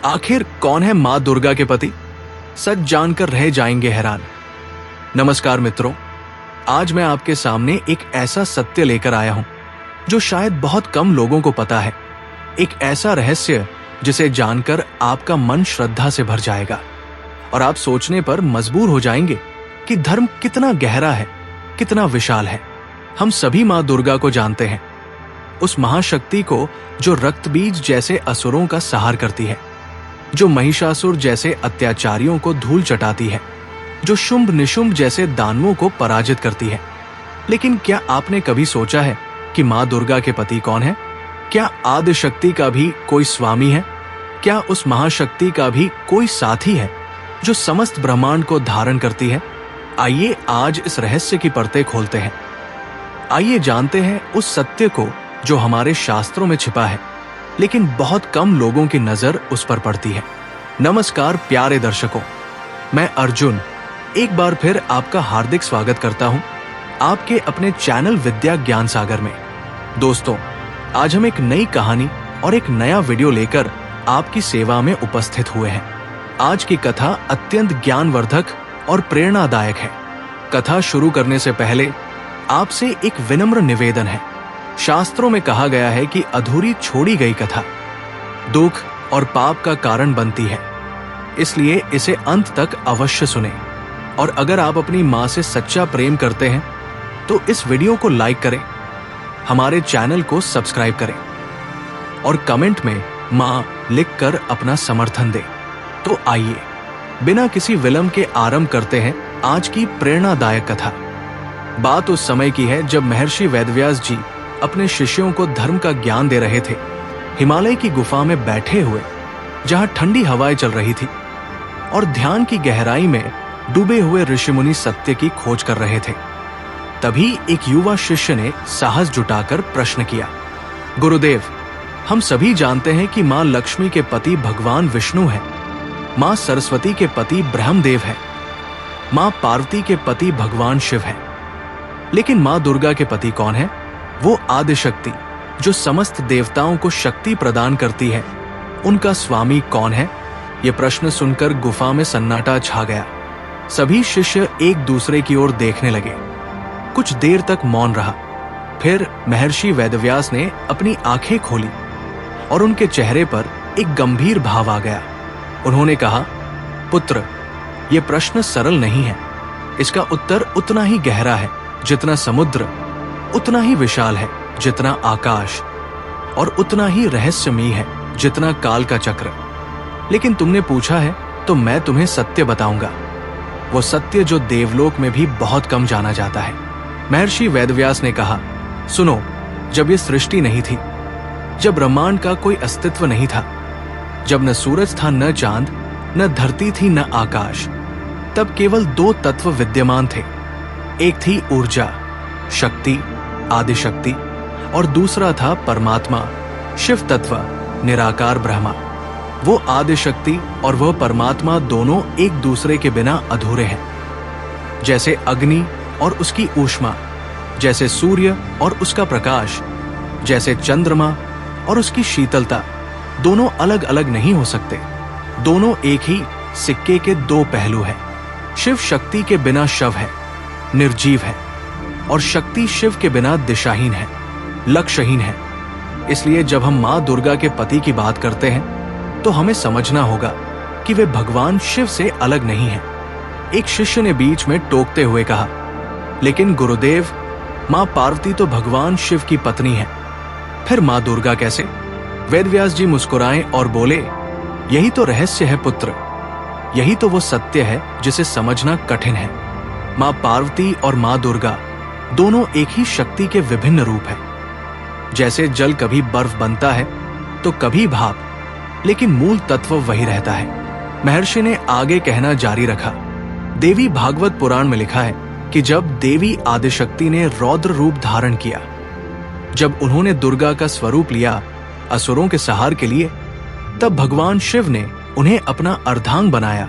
आखिर कौन है मां दुर्गा के पति? सच जानकर रह जाएंगे हैरान। नमस्कार मित्रों, आज मैं आपके सामने एक ऐसा सत्य लेकर आया हूं जो शायद बहुत कम लोगों को पता है। एक ऐसा रहस्य जिसे जानकर आपका मन श्रद्धा से भर जाएगा और आप सोचने पर मजबूर हो जाएंगे कि धर्म कितना गहरा है, कितना विशाल है। हम सभी मां दुर्गा को जानते हैं, उस महाशक्ति को जो रक्तबीज जैसे असुरों का संहार करती है, जो महिषासुर जैसे अत्याचारियों को धूल चटाती है, जो शुंभ निशुंभ जैसे दानवों को पराजित करती है। लेकिन क्या आपने कभी सोचा है कि मां दुर्गा के पति कौन है? क्या आदि शक्ति का भी कोई स्वामी है? क्या उस महाशक्ति का भी कोई साथी है जो समस्त ब्रह्मांड को धारण करती है? आइए आज इस रहस्य की परतें खोलते हैं। आइए जानते हैं उस सत्य को जो हमारे शास्त्रों में छिपा है, लेकिन बहुत कम लोगों की नजर उस पर पड़ती है। नमस्कार प्यारे दर्शकों, मैं अर्जुन एक बार फिर आपका हार्दिक स्वागत करता हूं आपके अपने चैनल विद्या ज्ञान सागर में। दोस्तों, आज हम एक नई कहानी और एक नया वीडियो लेकर आपकी सेवा में उपस्थित हुए हैं। आज की कथा अत्यंत ज्ञानवर्धक और प्रेरणादायक है। कथा शुरू करने से पहले आपसे एक विनम्र निवेदन है। शास्त्रों में कहा गया है कि अधूरी छोड़ी गई कथा दुख और पाप का कारण बनती है, इसलिए इसे अंत तक अवश्य सुनें। और अगर आप अपनी मां से सच्चा प्रेम करते हैं तो इस वीडियो को लाइक करें, हमारे चैनल को सब्सक्राइब करें और कमेंट में मां लिखकर अपना समर्थन दें। तो आइए बिना किसी विलंब के आरंभ करते हैं आज की प्रेरणादायक कथा। बात उस समय की है जब महर्षि वेदव्यास जी अपने शिष्यों को धर्म का ज्ञान दे रहे थे, हिमालय की गुफा में बैठे हुए, जहां ठंडी हवाएं चल रही थी और ध्यान की गहराई में डूबे हुए ऋषिमुनि सत्य की खोज कर रहे थे। तभी एक युवा शिष्य ने साहस जुटाकर प्रश्न किया, गुरुदेव, हम सभी जानते हैं कि मां लक्ष्मी के पति भगवान विष्णु हैं, मां सरस्वती के पति ब्रह्मदेव हैं, मां पार्वती के पति भगवान शिव हैं, लेकिन मां दुर्गा के पति कौन है? वो आदिशक्ति जो समस्त देवताओं को शक्ति प्रदान करती है, उनका स्वामी कौन है? ये प्रश्न सुनकर गुफा में सन्नाटा छा गया। सभी शिष्य एक दूसरे की ओर देखने लगे। कुछ देर तक मौन रहा। फिर महर्षि वेदव्यास ने अपनी आंखें खोली और उनके चेहरे पर एक गंभीर भाव आ गया। उन्होंने कहा, पुत्र, यह प्रश्न सरल नहीं है। इसका उत्तर उतना ही गहरा है जितना समुद्र, उतना ही विशाल है जितना आकाश और उतना ही रहस्यमयी है जितना काल का चक्र। लेकिन तुमने पूछा है तो मैं तुम्हें सत्य बताऊंगा, वो सत्य जो देवलोक में भी बहुत कम जाना जाता है। महर्षि वेदव्यास ने कहा, सुनो, जब ये सृष्टि नहीं थी, जब ब्रह्मांड का कोई अस्तित्व नहीं था, जब न सूरज था, न चांद, न धरती थी, न आकाश, तब केवल दो तत्व विद्यमान थे। एक थी ऊर्जा, शक्ति, आदिशक्ति, और दूसरा था परमात्मा, शिव तत्व, निराकार ब्रह्मा। वो आदिशक्ति और वह परमात्मा दोनों एक दूसरे के बिना अधूरे हैं। जैसे अग्नि और उसकी ऊष्मा, जैसे सूर्य और उसका प्रकाश, जैसे चंद्रमा और उसकी शीतलता, दोनों अलग अलग नहीं हो सकते। दोनों एक ही सिक्के के दो पहलू हैं। शिव शक्ति के बिना शव है, निर्जीव है, और शक्ति शिव के बिना दिशाहीन है, लक्ष्यहीन है। इसलिए जब हम मां दुर्गा के पति की बात करते हैं तो हमें समझना होगा कि वे भगवान शिव से अलग नहीं हैं। एक शिष्य ने बीच में टोकते हुए कहा, लेकिन गुरुदेव, मां पार्वती तो भगवान शिव की पत्नी है, फिर मां दुर्गा कैसे? वेदव्यास जी मुस्कुराए और बोले, यही तो रहस्य है पुत्र, यही तो वो सत्य है जिसे समझना कठिन है। मां पार्वती और मां दुर्गा दोनों एक ही शक्ति के विभिन्न रूप हैं। जैसे जल कभी बर्फ बनता है तो कभी भाप, लेकिन मूल तत्व वही रहता है। महर्षि ने आगे कहना जारी रखा, देवी भागवत पुराण में लिखा है कि जब देवी आदिशक्ति ने रौद्र रूप धारण किया, जब उन्होंने दुर्गा का स्वरूप लिया असुरों के संहार के लिए, तब भगवान शिव ने उन्हें अपना अर्धांग बनाया,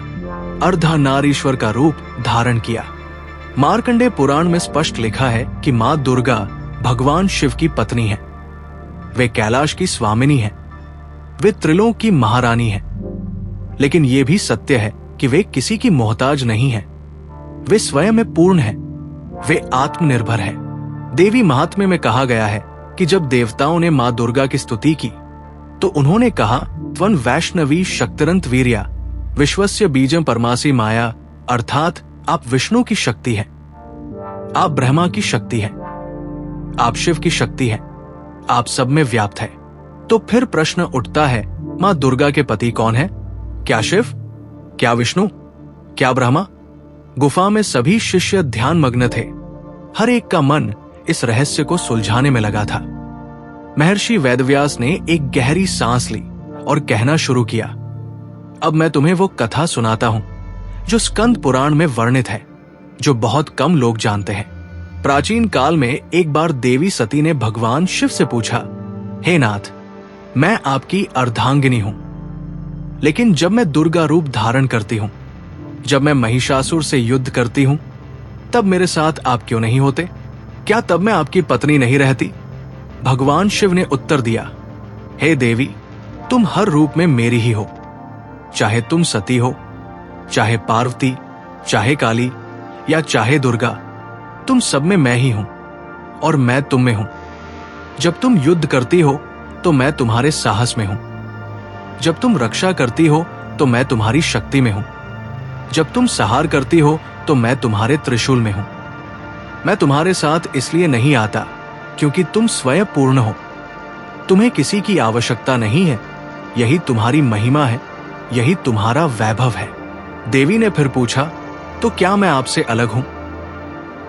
अर्धनारीश्वर का रूप धारण किया। मार्कंडेय पुराण में स्पष्ट लिखा है कि मां दुर्गा भगवान शिव की पत्नी है। वे कैलाश की स्वामिनी है, वे त्रिलोक की महारानी है। लेकिन यह भी सत्य है कि वे किसी की मोहताज नहीं है। वे स्वयं में पूर्ण है, वे आत्मनिर्भर है। देवी महात्म्य में कहा गया है कि जब देवताओं ने मां दुर्गा की स्तुति की तो उन्होंने कहा, त्वं वैष्णवी शक्तिरंत वीर्या विश्वस्य बीजम परमासी माया, अर्थात आप विष्णु की शक्ति है, आप ब्रह्मा की शक्ति है, आप शिव की शक्ति है, आप सब में व्याप्त है। तो फिर प्रश्न उठता है, मां दुर्गा के पति कौन है? क्या शिव? क्या विष्णु? क्या ब्रह्मा? गुफा में सभी शिष्य ध्यान मग्न थे। हर एक का मन इस रहस्य को सुलझाने में लगा था। महर्षि वेदव्यास ने एक गहरी सांस ली और कहना शुरू किया, अब मैं तुम्हें वो कथा सुनाता हूं जो स्कंद पुराण में वर्णित है, जो बहुत कम लोग जानते हैं। प्राचीन काल में एक बार देवी सती ने भगवान शिव से पूछा, हे नाथ, मैं आपकी अर्धांगिनी हूं, लेकिन जब मैं दुर्गा रूप धारण करती हूं, जब मैं महिषासुर से युद्ध करती हूं, तब मेरे साथ आप क्यों नहीं होते? क्या तब मैं आपकी पत्नी नहीं रहती? भगवान शिव ने उत्तर दिया, हे देवी, तुम हर रूप में मेरी ही हो। चाहे तुम सती हो, चाहे पार्वती, चाहे काली या चाहे दुर्गा, तुम सब में मैं ही हूं और मैं तुम में हूं। जब तुम युद्ध करती हो तो मैं तुम्हारे साहस में हूं, जब तुम रक्षा करती हो तो मैं तुम्हारी शक्ति में हूं, जब तुम सहार करती हो तो मैं तुम्हारे त्रिशूल में हूं। मैं तुम्हारे साथ इसलिए नहीं आता क्योंकि तुम स्वयं पूर्ण हो, तुम्हें किसी की आवश्यकता नहीं है। यही तुम्हारी महिमा है, यही तुम्हारा वैभव है। देवी ने फिर पूछा, तो क्या मैं आपसे अलग हूं?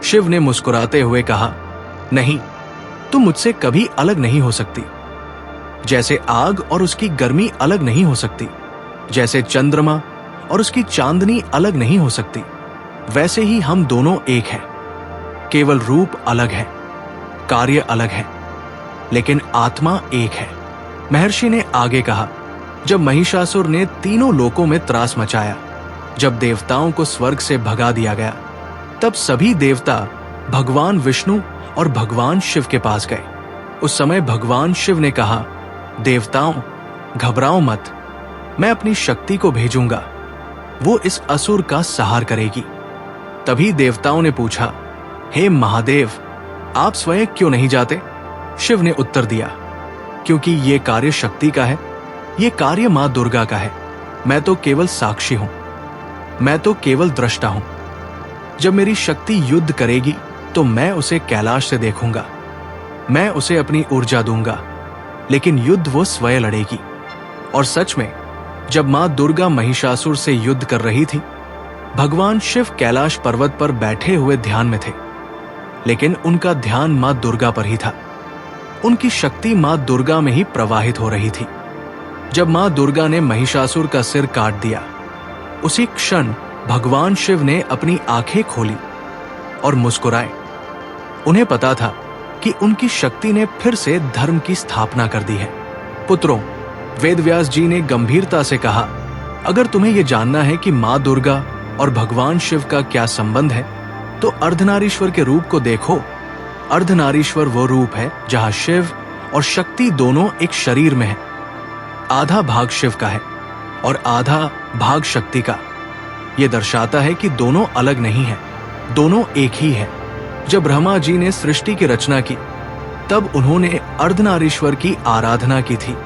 शिव ने मुस्कुराते हुए कहा, नहीं, तुम मुझसे कभी अलग नहीं हो सकती। जैसे आग और उसकी गर्मी अलग नहीं हो सकती, जैसे चंद्रमा और उसकी चांदनी अलग नहीं हो सकती, वैसे ही हम दोनों एक हैं। केवल रूप अलग है, कार्य अलग है, लेकिन आत्मा एक है। महर्षि ने आगे कहा, जब महिषासुर ने तीनों लोकों में त्रास मचाया, जब देवताओं को स्वर्ग से भगा दिया गया, तब सभी देवता भगवान विष्णु और भगवान शिव के पास गए। उस समय भगवान शिव ने कहा, देवताओं, घबराओ मत, मैं अपनी शक्ति को भेजूंगा, वो इस असुर का संहार करेगी। तभी देवताओं ने पूछा, हे महादेव, आप स्वयं क्यों नहीं जाते? शिव ने उत्तर दिया, क्योंकि ये कार्य शक्ति का है, ये कार्य मां दुर्गा का है। मैं तो केवल साक्षी हूं, मैं तो केवल दृष्टा हूं। जब मेरी शक्ति युद्ध करेगी तो मैं उसे कैलाश से देखूंगा, मैं उसे अपनी ऊर्जा दूंगा, लेकिन युद्ध वो स्वयं लड़ेगी। और सच में जब मां दुर्गा महिषासुर से युद्ध कर रही थी, भगवान शिव कैलाश पर्वत पर बैठे हुए ध्यान में थे, लेकिन उनका ध्यान मां दुर्गा पर ही था। उनकी शक्ति मां दुर्गा में ही प्रवाहित हो रही थी। जब मां दुर्गा ने महिषासुर का सिर काट दिया, उसी क्षण भगवान शिव ने अपनी आंखें खोली और मुस्कुराए। उन्हें पता था कि उनकी शक्ति ने फिर से धर्म की स्थापना कर दी है। पुत्रों, वेदव्यास जी ने गंभीरता से कहा, अगर तुम्हें यह जानना है कि मां दुर्गा और भगवान शिव का क्या संबंध है, तो अर्धनारीश्वर के रूप को देखो। अर्धनारीश्वर वो रूप है जहां शिव और शक्ति दोनों एक शरीर में है। आधा भाग शिव का है और आधा भाग शक्ति का। यह दर्शाता है कि दोनों अलग नहीं है, दोनों एक ही है। जब ब्रह्मा जी ने सृष्टि की रचना की, तब उन्होंने अर्धनारीश्वर की आराधना की थी।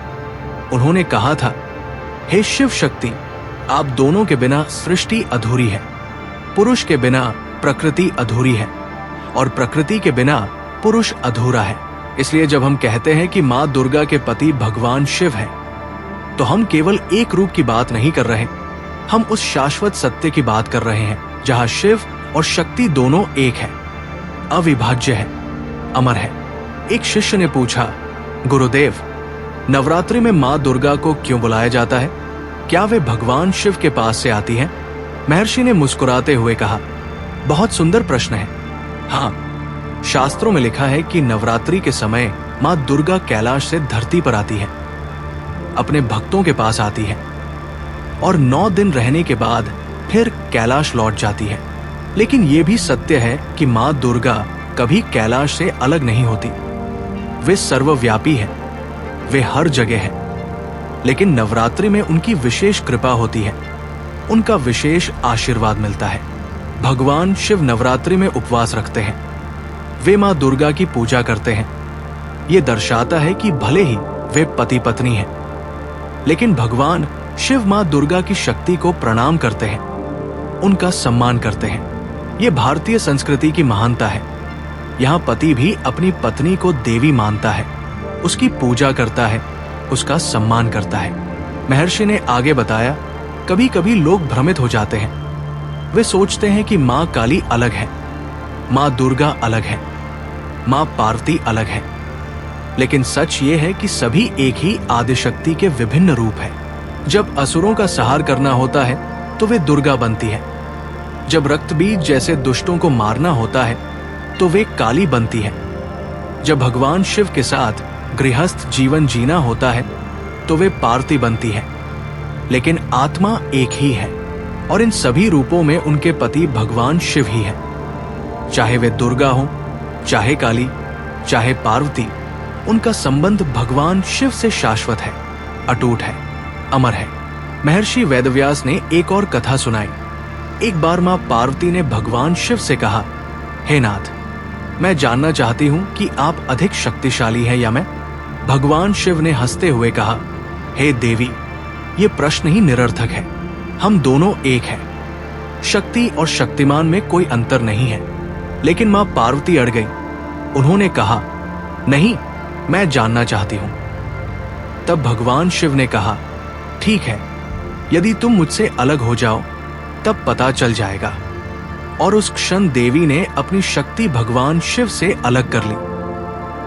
उन्होंने कहा था, हे शिव शक्ति, आप दोनों के बिना सृष्टि अधूरी है। पुरुष के बिना प्रकृति अधूरी है और प्रकृति के बिना पुरुष अधूरा है। इसलिए जब हम कहते हैं कि मां दुर्गा के पति भगवान शिव हैं, तो हम केवल एक रूप की बात नहीं कर रहे, हम उस शाश्वत सत्य की बात कर रहे हैं जहां शिव और शक्ति दोनों एक है, अविभाज्य है, अमर है। एक शिष्य ने पूछा, गुरुदेव, नवरात्रि में मां दुर्गा को क्यों बुलाया जाता है? क्या वे भगवान शिव के पास से आती हैं? महर्षि ने मुस्कुराते हुए कहा, बहुत सुंदर प्रश्न है। हाँ, शास्त्रों में लिखा है कि नवरात्रि के समय मां दुर्गा कैलाश से धरती पर आती है, अपने भक्तों के पास आती है और 9 दिन रहने के बाद फिर कैलाश लौट जाती है। लेकिन यह भी सत्य है कि मां दुर्गा कभी कैलाश से अलग नहीं होती। वे सर्वव्यापी है, वे हर जगह है। लेकिन नवरात्रि में उनकी विशेष कृपा होती है, उनका विशेष आशीर्वाद मिलता है। भगवान शिव नवरात्रि में उपवास रखते हैं, वे मां दुर्गा की पूजा करते हैं। ये दर्शाता है कि भले ही वे पति पत्नी हैं, लेकिन भगवान शिव मां दुर्गा की शक्ति को प्रणाम करते हैं, उनका सम्मान करते हैं। ये भारतीय संस्कृति की महानता है। यहाँ पति भी अपनी पत्नी को देवी मानता है, उसकी पूजा करता है, उसका सम्मान करता है। महर्षि ने आगे बताया, कभी कभी लोग भ्रमित हो जाते हैं। वे सोचते हैं कि मां काली अलग है, मां दुर्गा अलग है, मां पार्वती अलग है। लेकिन सच ये है कि सभी एक ही आदिशक्ति के विभिन्न रूप हैं। जब असुरों का संहार करना होता है तो वे दुर्गा बनती है। जब रक्त बीज जैसे दुष्टों को मारना होता है तो वे काली बनती है। जब भगवान शिव के साथ गृहस्थ जीवन जीना होता है तो वे पार्वती बनती है। लेकिन आत्मा एक ही है और इन सभी रूपों में उनके पति भगवान शिव ही है। चाहे वे दुर्गा हो, चाहे काली, चाहे पार्वती, उनका संबंध भगवान शिव से शाश्वत है, अटूट है, अमर है। महर्षि वेदव्यास ने एक और कथा सुनाई। एक बार मां पार्वती ने भगवान शिव से कहा, हे नाथ, मैं जानना चाहती हूं कि आप अधिक शक्तिशाली हैं या मैं। भगवान शिव ने हंसते हुए कहा, हे देवी, ये प्रश्न ही निरर्थक है। हम दोनों एक हैं। शक्ति और शक्तिमान में कोई अंतर नहीं है। लेकिन मां पार्वती अड़ गई। उन्होंने कहा, नहीं, मैं जानना चाहती हूं। तब भगवान शिव ने कहा, ठीक है, यदि तुम मुझसे अलग हो जाओ तब पता चल जाएगा। और उस क्षण देवी ने अपनी शक्ति भगवान शिव से अलग कर ली।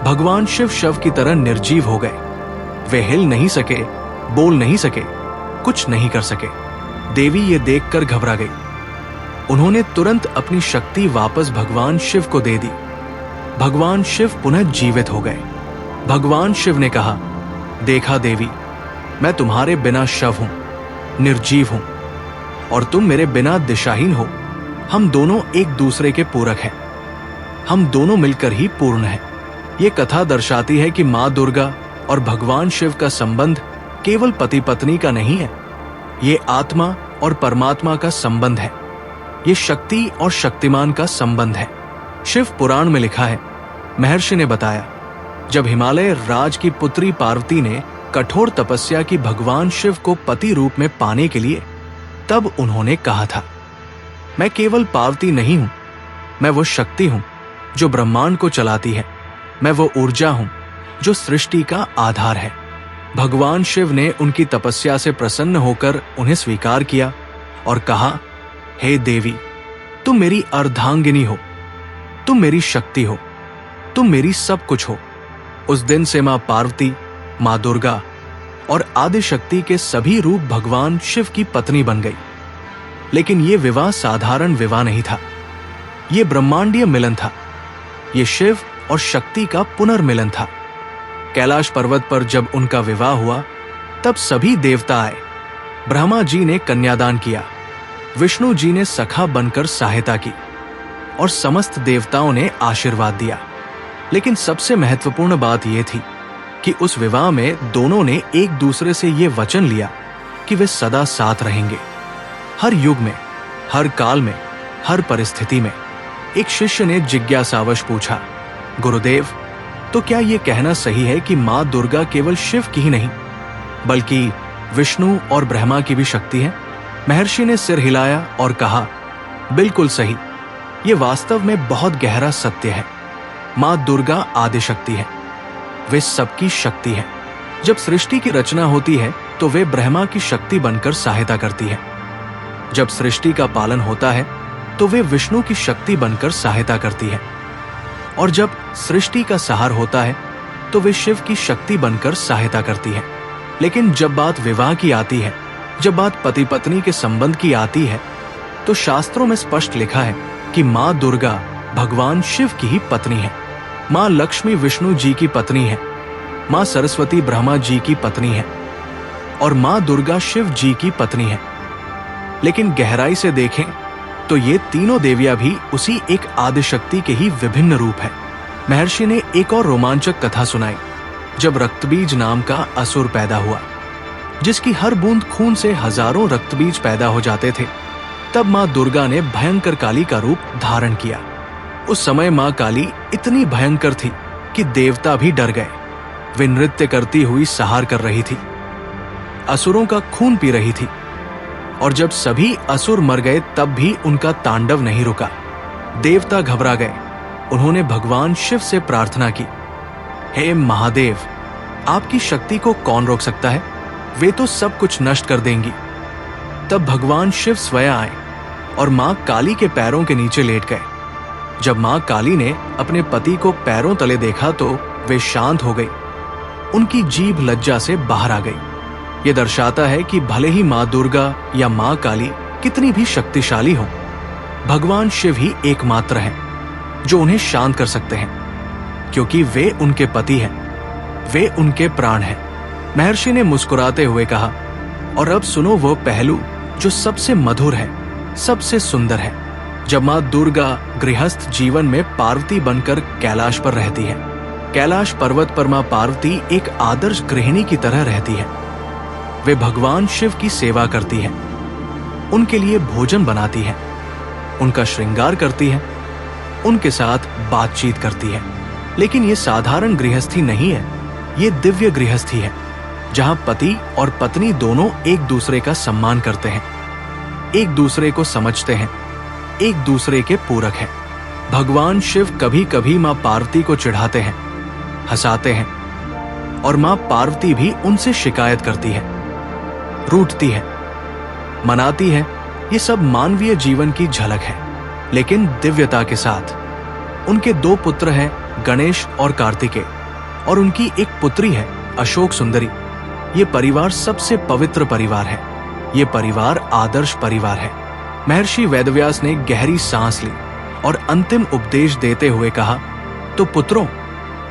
भगवान शिव शव की तरह निर्जीव हो गए। वे हिल नहीं सके, बोल नहीं सके, कुछ नहीं कर सके। देवी ये देखकर घबरा गई। उन्होंने तुरंत अपनी शक्ति वापस भगवान शिव को दे दी। भगवान शिव पुनः जीवित हो गए। भगवान शिव ने कहा, देखा देवी, मैं तुम्हारे बिना शव हूं, निर्जीव हूं, और तुम मेरे बिना दिशाहीन हो। हम दोनों एक दूसरे के पूरक हैं। हम दोनों मिलकर ही पूर्ण हैं। ये कथा दर्शाती है कि मां दुर्गा और भगवान शिव का संबंध केवल पति पत्नी का नहीं है, ये आत्मा और परमात्मा का संबंध है। ये शक्ति और शक्तिमान का संबंध है। शिव पुराण में लिखा है, महर्षि ने बताया, जब हिमालय राज की पुत्री पार्वती ने कठोर तपस्या की भगवान शिव को पति रूप में पाने के लिए, तब उन्होंने कहा था, मैं केवल पार्वती नहीं हूं, मैं वो शक्ति हूं जो ब्रह्मांड को चलाती है। मैं वो ऊर्जा हूं जो सृष्टि का आधार है। भगवान शिव ने उनकी तपस्या से प्रसन्न होकर उन्हें स्वीकार किया और कहा, हे देवी, तुम मेरी अर्धांगिनी हो, तुम मेरी शक्ति हो, तुम मेरी सब कुछ हो। उस दिन से मां पार्वती, मां दुर्गा और आदिशक्ति के सभी रूप भगवान शिव की पत्नी बन गई। लेकिन ये विवाह साधारण विवाह नहीं था, ये ब्रह्मांडीय मिलन था। ये शिव और शक्ति का पुनर्मिलन था। कैलाश पर्वत पर जब उनका विवाह हुआ तब सभी देवता आए। ब्रह्मा जी ने कन्यादान किया, विष्णु जी ने सखा बनकर सहायता की और समस्त देवताओं ने आशीर्वाद दिया। लेकिन सबसे महत्वपूर्ण बात यह थी कि उस विवाह में दोनों ने एक दूसरे से ये वचन लिया कि वे सदा साथ रहेंगे। हर युग में, हर काल में, हर परिस्थिति में। एक शिष्य ने जिज्ञासावश पूछा, गुरुदेव, तो क्या ये कहना सही है कि मां दुर्गा केवल शिव की ही नहीं बल्कि विष्णु और ब्रह्मा की भी शक्ति है? महर्षि ने सिर हिलाया और कहा, बिल्कुल सही। ये वास्तव में बहुत गहरा सत्य है। मां दुर्गा आदिशक्ति है, वे सबकी शक्ति है। जब सृष्टि की रचना होती है तो वे ब्रह्मा की शक्ति बनकर सहायता करती है। जब सृष्टि का पालन होता है तो वे विष्णु की शक्ति बनकर सहायता करती है। और जब सृष्टि का संहार होता है तो वे शिव की शक्ति बनकर सहायता करती है। लेकिन जब बात विवाह की आती है, जब बात पति पत्नी के संबंध की आती है, तो शास्त्रों में स्पष्ट लिखा है कि मां दुर्गा भगवान शिव की ही पत्नी है। मां लक्ष्मी विष्णु जी की पत्नी है, मां सरस्वती ब्रह्मा जी की पत्नी है और मां दुर्गा शिव जी की पत्नी है। लेकिन गहराई से देखें तो ये तीनों देवियां भी उसी एक आदिशक्ति के ही विभिन्न रूप है। महर्षि ने एक और रोमांचक कथा सुनाई। जब रक्तबीज नाम का असुर पैदा हुआ, जिसकी हर बूंद खून से हजारों रक्तबीज पैदा हो जाते थे। तब माँ दुर्गा ने भयंकर काली का रूप धारण किया। उस समय माँ काली इतनी भयंकर थी कि देवता भी डर गए। वे नृत्य करती हुई सहार कर रही थी, असुरों का खून पी रही थी, और जब सभी असुर मर गए तब भी उनका तांडव नहीं रुका। देवता घबरा गए। उन्होंने भगवान शिव से प्रार्थना की, हे महादेव, आपकी शक्ति को कौन रोक सकता है? वे तो सब कुछ नष्ट कर देंगी। तब भगवान शिव स्वयं आए और मां काली के पैरों के नीचे लेट गए। जब मां काली ने अपने पति को पैरों तले देखा तो वे शांत हो गई। उनकी जीभ लज्जा से बाहर आ गई। यह दर्शाता है कि भले ही मां दुर्गा या मां काली कितनी भी शक्तिशाली हो, भगवान शिव ही एकमात्र हैं जो उन्हें शांत कर सकते हैं, क्योंकि वे उनके पति हैं, वे उनके प्राण हैं। महर्षि ने मुस्कुराते हुए कहा, और अब सुनो वो पहलू जो सबसे मधुर है, सबसे सुंदर है। जब मां दुर्गा गृहस्थ जीवन में पार्वती बनकर कैलाश पर रहती है, कैलाश पर्वत पर मां पार्वती एक आदर्श गृहिणी की तरह रहती है। वे भगवान शिव की सेवा करती है, उनके लिए भोजन बनाती है, उनका श्रृंगार करती है, उनके साथ बातचीत करती है। लेकिन ये साधारण गृहस्थी नहीं है, ये दिव्य गृहस्थी है, जहां पति और पत्नी दोनों एक दूसरे का सम्मान करते हैं, एक दूसरे को समझते हैं, एक दूसरे के पूरक हैं। भगवान शिव कभी कभी मां पार्वती को चिढ़ाते हैं, हंसाते हैं, और मां पार्वती भी उनसे शिकायत करती है, रूठती है, मनाती है। ये सब मानवीय जीवन की झलक है, लेकिन दिव्यता के साथ। उनके 2 पुत्र हैं, गणेश और कार्तिकेय, और उनकी एक पुत्री है, अशोक सुंदरी। ये परिवार सबसे पवित्र परिवार है। ये परिवार आदर्श परिवार है। महर्षि वेदव्यास ने गहरी सांस ली और अंतिम उपदेश देते हुए कहा, तो पुत्रों,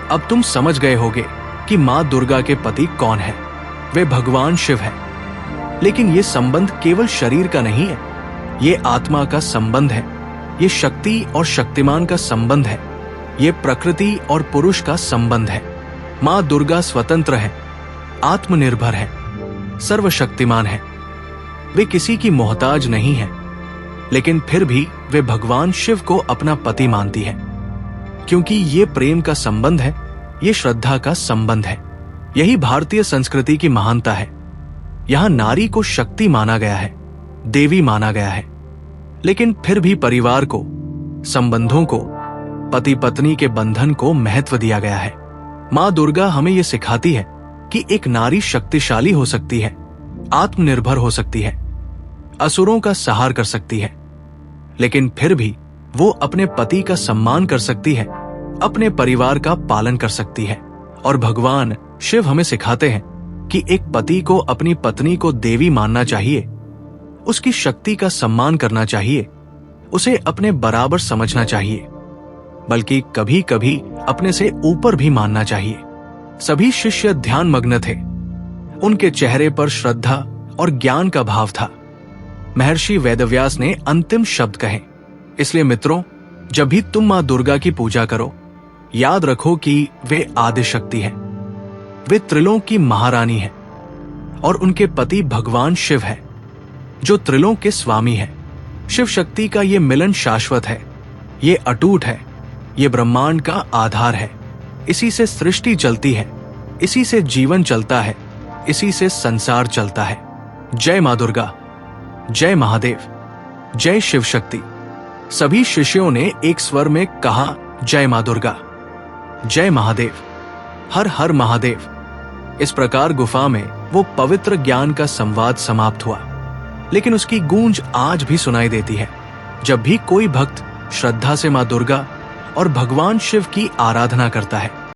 अब तुम समझ गए होगे कि मां दुर्गा के पति कौन है। वे भगवान शिव हैं। लेकिन ये संबंध केवल शरीर का नहीं है, ये आत्मा का संबंध है, ये शक्ति और शक्तिमान का संबंध है, ये प्रकृति और पुरुष का संबंध है। मां दुर्गा स्वतंत्र है, आत्मनिर्भर है, सर्वशक्तिमान है। वे किसी की मोहताज नहीं है, लेकिन फिर भी वे भगवान शिव को अपना पति मानती है, क्योंकि ये प्रेम का संबंध है, ये श्रद्धा का संबंध है। यही भारतीय संस्कृति की महानता है। यहां नारी को शक्ति माना गया है, देवी माना गया है, लेकिन फिर भी परिवार को, संबंधों को, पति पत्नी के बंधन को महत्व दिया गया है। मां दुर्गा हमें यह सिखाती है कि एक नारी शक्तिशाली हो सकती है, आत्मनिर्भर हो सकती है, असुरों का सहार कर सकती है, लेकिन फिर भी वो अपने पति का सम्मान कर सकती है, अपने परिवार का पालन कर सकती है। और भगवान शिव हमें सिखाते हैं कि एक पति को अपनी पत्नी को देवी मानना चाहिए, उसकी शक्ति का सम्मान करना चाहिए, उसे अपने बराबर समझना चाहिए, बल्कि कभी कभी अपने से ऊपर भी मानना चाहिए। सभी शिष्य ध्यान मग्न थे। उनके चेहरे पर श्रद्धा और ज्ञान का भाव था। महर्षि वेदव्यास ने अंतिम शब्द कहे, इसलिए मित्रों, जब भी तुम मां दुर्गा की पूजा करो, याद रखो कि वे आदि शक्ति है, वे त्रिलोक की महारानी है, और उनके पति भगवान शिव है, जो त्रिलोक के स्वामी है। शिव शक्ति का ये मिलन शाश्वत है, ये अटूट है, ये ब्रह्मांड का आधार है। इसी से सृष्टि चलती है, इसी से जीवन चलता है, इसी से संसार चलता है। जय मां दुर्गा, जय महादेव, जय शिव शक्ति। सभी शिष्यों ने एक स्वर में कहा, जय मां दुर्गा, जय महादेव, हर हर महादेव। इस प्रकार गुफा में वो पवित्र ज्ञान का संवाद समाप्त हुआ, लेकिन उसकी गूंज आज भी सुनाई देती है। जब भी कोई भक्त श्रद्धा से मां दुर्गा और भगवान शिव की आराधना करता है,